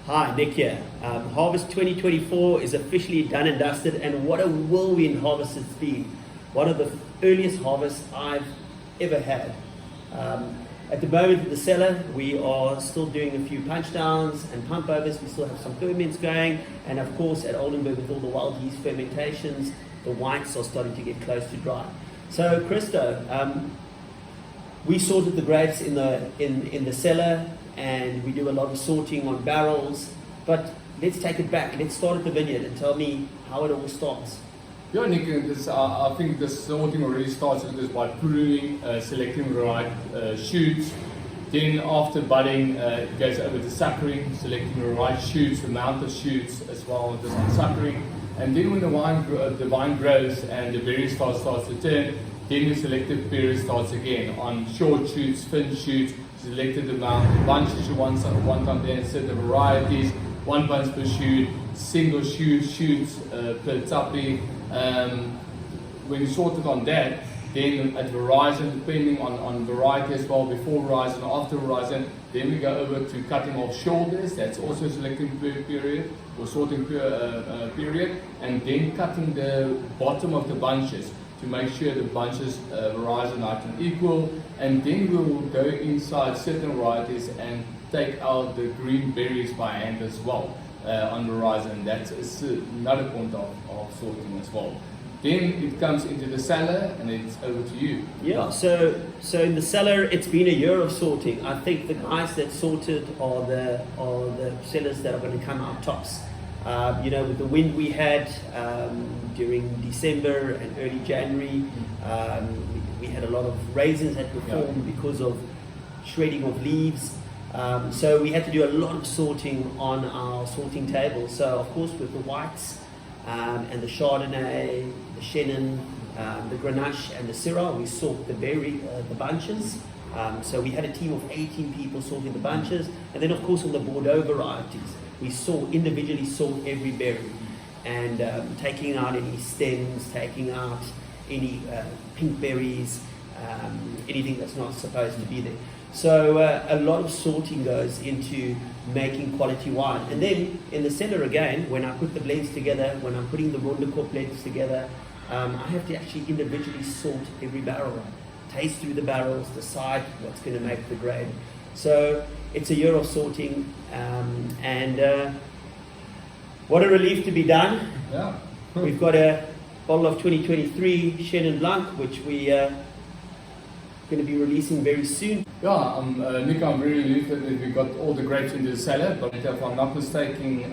Hi, Nick here. Harvest 2024 is officially done and dusted, and what a whirlwind harvest it's been. One of the earliest harvests I've ever had. At the moment in the cellar, we are still doing a few punch downs and pump overs. We still have some ferments going, and of course at Oldenburg with all the wild yeast fermentations, the whites are starting to get close to dry. So Christo, we sorted the grapes in the cellar, and we do a lot of sorting on barrels. But let's take it back. Let's start at the vineyard and tell me how it all starts. Yeah, Nick, I think the sorting already starts with this by pruning, selecting the right shoots. Then after budding, it goes over to suckering, selecting the right shoots, the amount of shoots as well as on suckering. And then when the vine grows and the berry starts to turn, then the selective period starts again on short shoots, thin shoots, selected amount of bunches you want on there, certain varieties, 1 bunch per shoot, single shoots per tuppy. When you sort it on that, then at horizon, depending on variety as well, before horizon, after horizon, then we go over to cutting off shoulders. That's also a selecting period or sorting period, and then cutting the bottom of the bunches to make sure the bunches horizon are equal, and then we will go inside certain varieties and take out the green berries by hand as well on the horizon. That's another point of sorting as well. Then it comes into the cellar and it's over to you. Yeah, so in the cellar it's been a year of sorting. I think the guys that sorted are the sellers that are going to come out tops. With the wind we had during December and early January, we had a lot of raisins that were formed because of shredding of leaves. So we had to do a lot of sorting on our sorting table. So of course with the whites and the Chardonnay, the Chenin, the Grenache and the Syrah, we sort the bunches. So we had a team of 18 people sorting the bunches, and then of course on the Bordeaux varieties, we individually sort every berry, and taking out any stems, taking out any pink berries, anything that's not supposed to be there. So a lot of sorting goes into making quality wine. And then in the cellar again, when I put the blends together, when I'm putting the Oldenburg blends together, I have to actually individually sort every barrel, taste through the barrels, decide what's going to make the grade. So it's a year of sorting, and what a relief to be done. Yeah. We've got a bottle of 2023 Chenin Blanc, which we going to be releasing very soon. Yeah, Nick, I'm very relieved that we got all the grapes into the cellar, but if I'm not mistaken,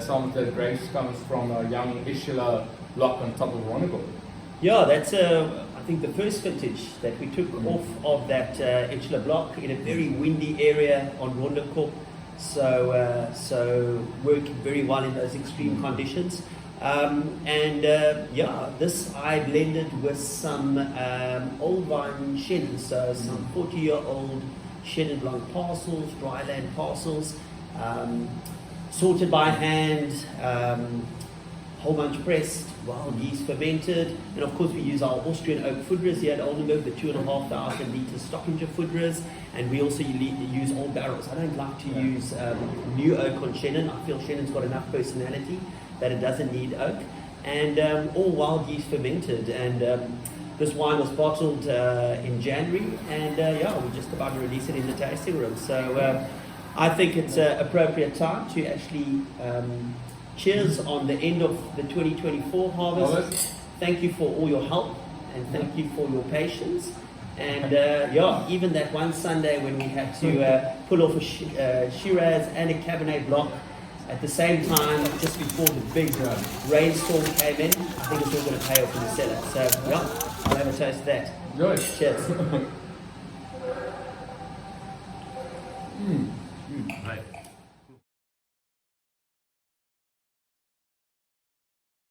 some of the grapes comes from a young Chenin Blanc on top of Oldenburg. Yeah, that's I think the first vintage that we took off of that Chenin Blanc in a very windy area on Oldenburg. So worked very well in those extreme conditions. This I blended with some old vine Chenin, so some 40-year-old Chenin Blanc parcels, dryland parcels, sorted by hand, whole bunch pressed, wild yeast fermented, and of course we use our Austrian oak foudres here at Oldenburg, the 2,500 litre Stockinger foudres, and we also use old barrels. I don't like to use new oak on Chenin. I feel Chenin's got enough personality that it doesn't need oak, and all wild yeast fermented. And this wine was bottled in January, and we're just about to release it in the tasting room. So I think it's an appropriate time to actually cheers on the end of the 2024 harvest. Thank you for all your help, and thank you for your patience. And even that one Sunday when we had to pull off a Shiraz and a Cabernet Blanc at the same time, just before the big rainstorm came in, I think it's all going to pay off in the cellar. So, I'll have a taste of that. Enjoy. Cheers.